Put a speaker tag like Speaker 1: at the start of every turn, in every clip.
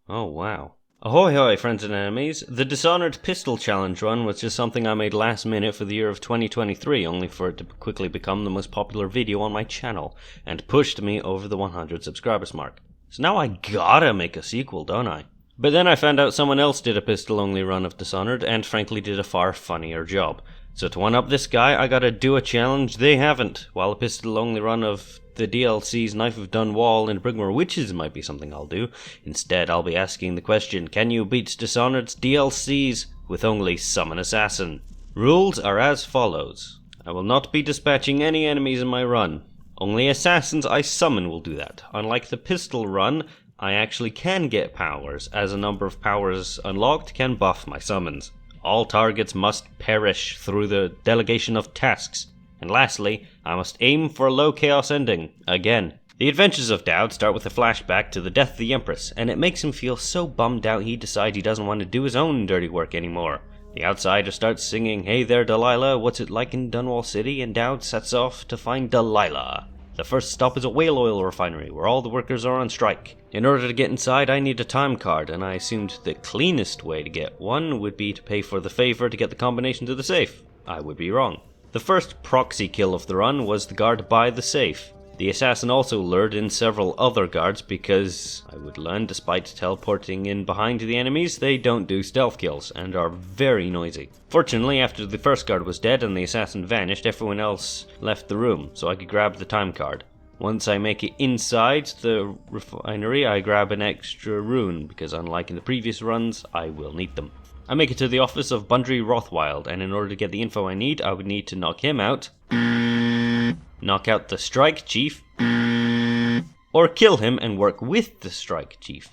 Speaker 1: Oh wow. Ahoy hoy friends and enemies, the Dishonored pistol challenge run was just something I made last minute for the year of 2023, only for it to quickly become the most popular video on my channel, and pushed me over the 100 subscribers mark. So now I gotta make a sequel, don't I? But then I found out someone else did a pistol only run of Dishonored, and frankly did a far funnier job. So to one up this guy, I gotta do a challenge they haven't, while a pistol only run of the DLC's Knife of Dunwall and Brigmore Witches might be something I'll do. Instead, I'll be asking the question, can you beat Dishonored's DLCs with only Summon Assassin? Rules are as follows. I will not be dispatching any enemies in my run. Only assassins I summon will do that. Unlike the pistol run, I actually can get powers, as a number of powers unlocked can buff my summons. All targets must perish through the delegation of tasks. And lastly, I must aim for a low chaos ending, again. The adventures of Dowd start with a flashback to the death of the Empress, and it makes him feel so bummed out he decides he doesn't want to do his own dirty work anymore. The outsider starts singing, "Hey there Delilah, what's it like in Dunwall City?" and Dowd sets off to find Delilah. The first stop is a whale oil refinery, where all the workers are on strike. In order to get inside, I need a time card, and I assumed the cleanest way to get one would be to pay for the favor to get the combination to the safe. I would be wrong. The first proxy kill of the run was the guard by the safe. The assassin also lured in several other guards because, I would learn, despite teleporting in behind the enemies, they don't do stealth kills and are very noisy. Fortunately, after the first guard was dead and the assassin vanished, everyone else left the room, so I could grab the time card. Once I make it inside the refinery, I grab an extra rune, because unlike in the previous runs, I will need them. I make it to the office of Bundry Rothwild, and in order to get the info I need, I would need to knock him out, knock out the strike chief, or kill him and work with the strike chief.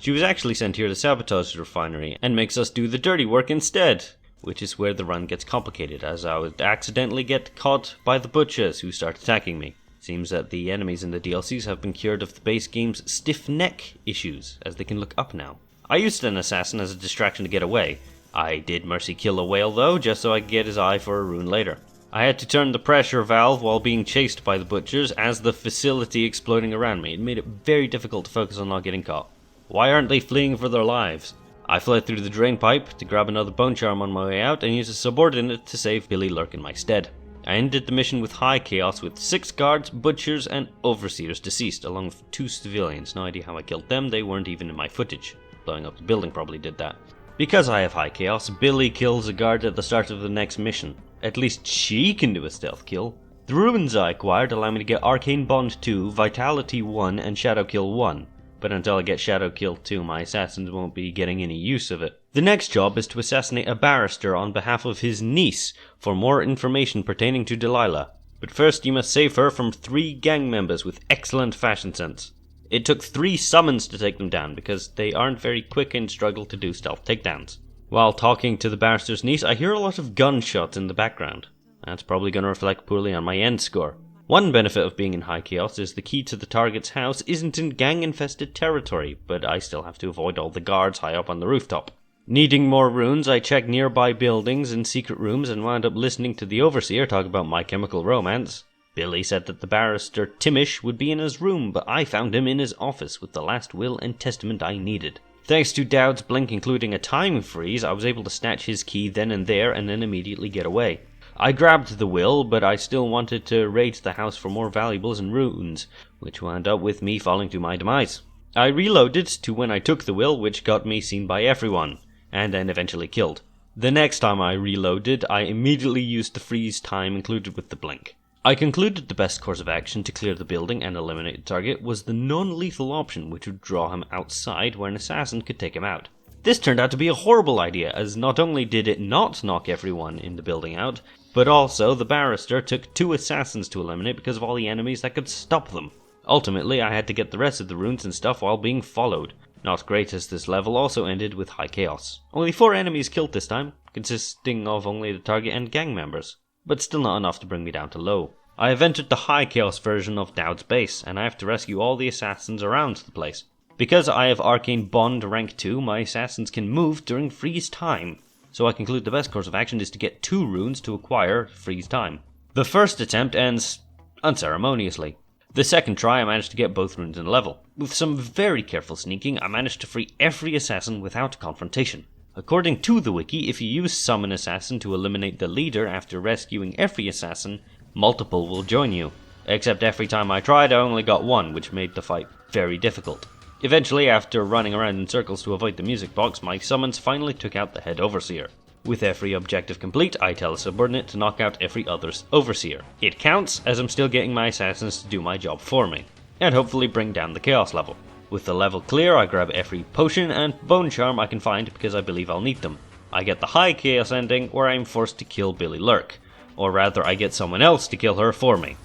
Speaker 1: She was actually sent here to sabotage the refinery, and makes us do the dirty work instead, which is where the run gets complicated, as I would accidentally get caught by the butchers who start attacking me. Seems that the enemies in the DLCs have been cured of the base game's stiff neck issues, as they can look up now. I used an assassin as a distraction to get away. I did mercy kill a whale though, just so I could get his eye for a rune later. I had to turn the pressure valve while being chased by the butchers as the facility exploding around me. It made it very difficult to focus on not getting caught. Why aren't they fleeing for their lives? I fled through the drain pipe to grab another bone charm on my way out and use a subordinate to save Billy Lurk in my stead. I ended the mission with high chaos with 6 guards, butchers, and overseers deceased, along with 2 civilians. No idea how I killed them, they weren't even in my footage. Blowing up the building probably did that. Because I have high chaos, Billy kills a guard at the start of the next mission. At least she can do a stealth kill. The runes I acquired allow me to get Arcane Bond 2, Vitality 1, and Shadow Kill 1. But until I get Shadow Kill 2, my assassins won't be getting any use of it. The next job is to assassinate a barrister on behalf of his niece for more information pertaining to Delilah. But first you must save her from 3 gang members with excellent fashion sense. It took 3 summons to take them down because they aren't very quick and struggle to do stealth takedowns. While talking to the barrister's niece, I hear a lot of gunshots in the background. That's probably going to reflect poorly on my end score. One benefit of being in high chaos is the key to the target's house isn't in gang-infested territory, but I still have to avoid all the guards high up on the rooftop. Needing more runes, I checked nearby buildings and secret rooms and wound up listening to the overseer talk about My Chemical Romance. Billy said that the barrister Timish would be in his room, but I found him in his office with the last will and testament I needed. Thanks to Dowd's blink including a time freeze, I was able to snatch his key then and there and then immediately get away. I grabbed the will, but I still wanted to raid the house for more valuables and runes, which wound up with me falling to my demise. I reloaded to when I took the will, which got me seen by everyone, and then eventually killed. The next time I reloaded, I immediately used the freeze time included with the blink. I concluded the best course of action to clear the building and eliminate the target was the non-lethal option, which would draw him outside where an assassin could take him out. This turned out to be a horrible idea, as not only did it not knock everyone in the building out, but also the barrister took 2 assassins to eliminate because of all the enemies that could stop them. Ultimately, I had to get the rest of the runes and stuff while being followed. Not great, as this level also ended with high chaos. Only 4 enemies killed this time, consisting of only the target and gang members, but still not enough to bring me down to low. I have entered the high chaos version of Dowd's base, and I have to rescue all the assassins around the place. Because I have Arcane Bond rank 2, my assassins can move during freeze time, so I conclude the best course of action is to get 2 runes to acquire freeze time. The first attempt ends unceremoniously. The second try I managed to get both runes in level. With some very careful sneaking, I managed to free every assassin without confrontation. According to the wiki, if you use Summon Assassin to eliminate the leader after rescuing every assassin, multiple will join you. Except every time I tried, I only got one, which made the fight very difficult. Eventually, after running around in circles to avoid the music box, my summons finally took out the head overseer. With every objective complete, I tell a subordinate to knock out every other overseer. It counts, as I'm still getting my assassins to do my job for me, and hopefully bring down the chaos level. With the level clear, I grab every potion and bone charm I can find because I believe I'll need them. I get the high chaos ending where I'm forced to kill Billy Lurk, or rather I get someone else to kill her for me.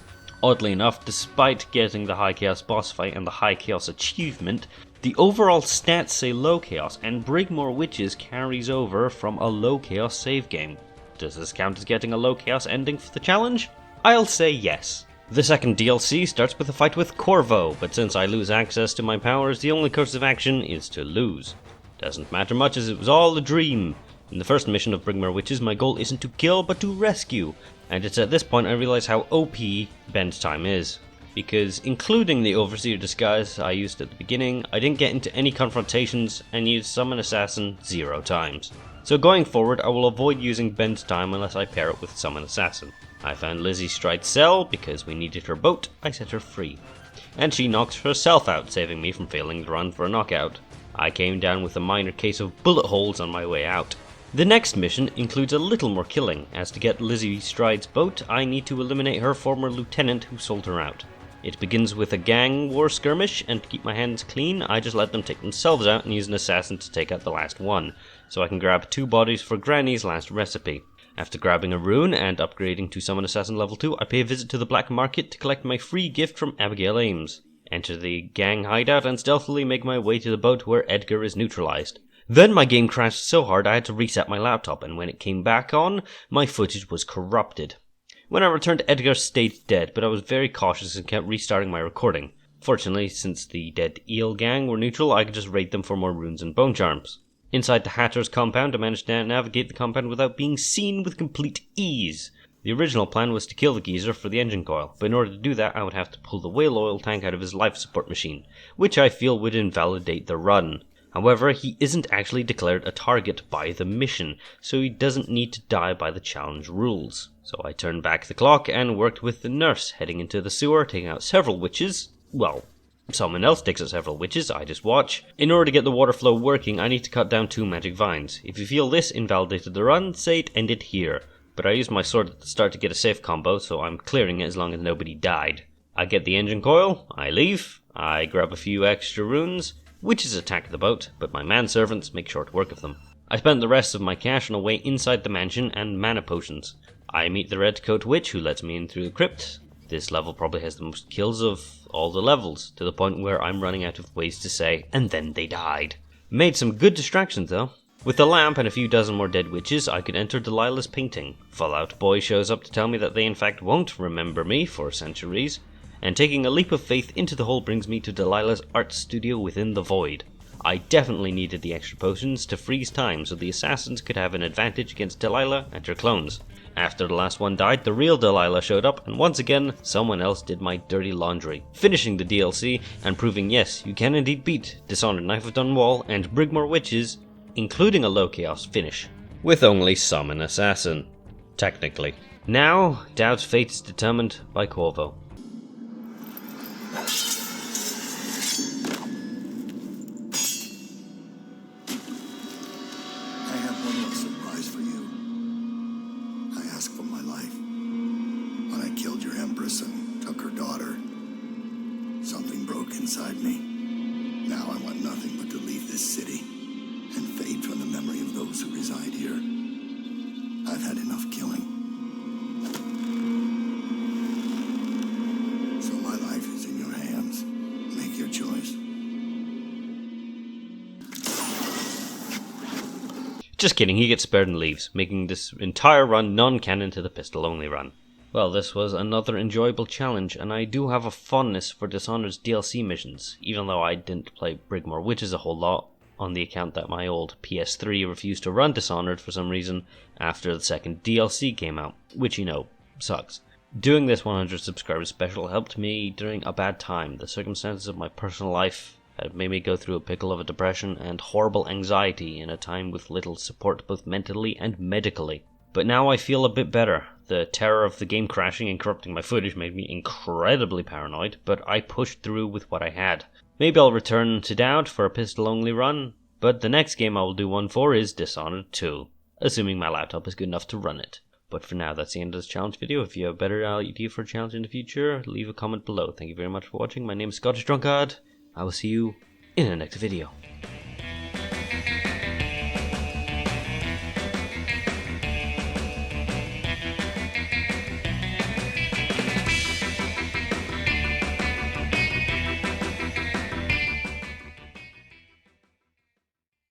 Speaker 1: Oddly enough, despite getting the high chaos boss fight and the high chaos achievement, the overall stats say low chaos, and Brigmore Witches carries over from a low chaos save game. Does this count as getting a low chaos ending for the challenge? I'll say yes. The second DLC starts with a fight with Corvo, but since I lose access to my powers, the only course of action is to lose. Doesn't matter much as it was all a dream. In the first mission of Brigmore Witches, my goal isn't to kill but to rescue, and it's at this point I realize how OP Bend Time is. Because including the Overseer disguise I used at the beginning, I didn't get into any confrontations and used Summon Assassin 0 times. So going forward, I will avoid using Bend Time unless I pair it with Summon Assassin. I found Lizzie Stride's cell because we needed her boat, I set her free. And she knocks herself out, saving me from failing the run for a knockout. I came down with a minor case of bullet holes on my way out. The next mission includes a little more killing, as to get Lizzie Stride's boat, I need to eliminate her former lieutenant who sold her out. It begins with a gang war skirmish, and to keep my hands clean, I just let them take themselves out and use an assassin to take out the last one, so I can grab 2 bodies for Granny's last recipe. After grabbing a rune and upgrading to Summon Assassin level 2, I pay a visit to the black market to collect my free gift from Abigail Ames, enter the gang hideout, and stealthily make my way to the boat where Edgar is neutralized. Then my game crashed so hard I had to reset my laptop, and when it came back on, my footage was corrupted. When I returned, Edgar stayed dead, but I was very cautious and kept restarting my recording. Fortunately, since the dead eel gang were neutral, I could just raid them for more runes and bone charms. Inside the Hatter's compound, I managed to navigate the compound without being seen with complete ease. The original plan was to kill the geezer for the engine coil, but in order to do that I would have to pull the whale oil tank out of his life support machine, which I feel would invalidate the run. However, he isn't actually declared a target by the mission, so he doesn't need to die by the challenge rules. So I turned back the clock and worked with the nurse, heading into the sewer, taking out several witches. Well, someone else takes out several witches, I just watch. In order to get the water flow working, I need to cut down 2 magic vines. If you feel this invalidated the run, say it ended here. But I used my sword at the start to get a safe combo, so I'm clearing it as long as nobody died. I get the engine coil, I leave, I grab a few extra runes. Witches attack the boat, but my manservants make short work of them. I spent the rest of my cash on a way inside the mansion and mana potions. I meet the Redcoat Witch who lets me in through the crypt. This level probably has the most kills of all the levels, to the point where I'm running out of ways to say, and then they died. Made some good distractions though. With the lamp and a few dozen more dead witches, I could enter Delilah's painting. Fallout Boy shows up to tell me that they in fact won't remember me for centuries. And taking a leap of faith into the hole brings me to Delilah's art studio within the void. I definitely needed the extra potions to freeze time so the assassins could have an advantage against Delilah and her clones. After the last one died, the real Delilah showed up, and once again, someone else did my dirty laundry, finishing the DLC and proving yes, you can indeed beat Dishonored Knife of Dunwall and Brigmore Witches, including a low chaos finish, with only Summon Assassin. Technically. Now, Doubt's fate is determined by Corvo.
Speaker 2: Inside me. Now I want nothing but to leave this city and fade from the memory of those who reside here. I've had enough killing. So my life is in your hands. Make your choice.
Speaker 1: Just kidding, he gets spared and leaves, making this entire run non-canon to the pistol-only run. Well, this was another enjoyable challenge, and I do have a fondness for Dishonored's DLC missions, even though I didn't play Brigmore Witches a whole lot, on the account that my old PS3 refused to run Dishonored for some reason after the second DLC came out, which, you know, sucks. Doing this 100 subscribers special helped me during a bad time. The circumstances of my personal life had made me go through a pickle of a depression and horrible anxiety in a time with little support both mentally and medically. But now I feel a bit better. The terror of the game crashing and corrupting my footage made me incredibly paranoid, but I pushed through with what I had. Maybe I'll return to Dowd for a pistol-only run, but the next game I will do one for is Dishonored 2, assuming my laptop is good enough to run it. But for now, that's the end of this challenge video. If you have a better idea for a challenge in the future, leave a comment below. Thank you very much for watching. My name is Scottish Drunkard. I will see you in the next video.